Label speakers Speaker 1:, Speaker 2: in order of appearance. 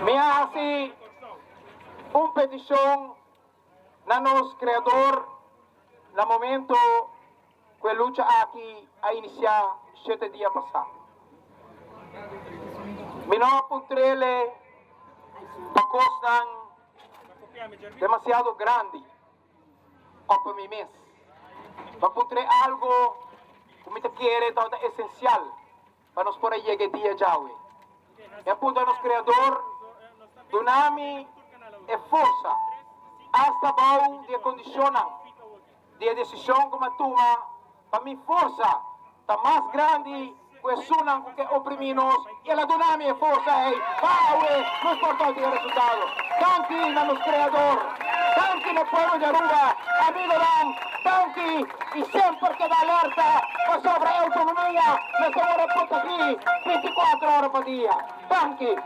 Speaker 1: Me hace una petición a nos creador no momento que a lucha aquí a iniciar 7 días pasados. Me no apuntrele a cosas demasiado grande para mi mes. Apuntré algo que me quiere todo esencial para nos poder llegar el día ya. Me apunta a nos creador Dunami e força hasta bom de condicionar de decisão como toma para minha força está mais grande que sunan que oprimimos e ela Dunami e força é não importa o resultado tanque na nos criador tanque no pueblo de Aruba amigo Dan tanque e sempre que dá alerta sobre a autonomia nessa hora por aqui 24 horas por dia tanque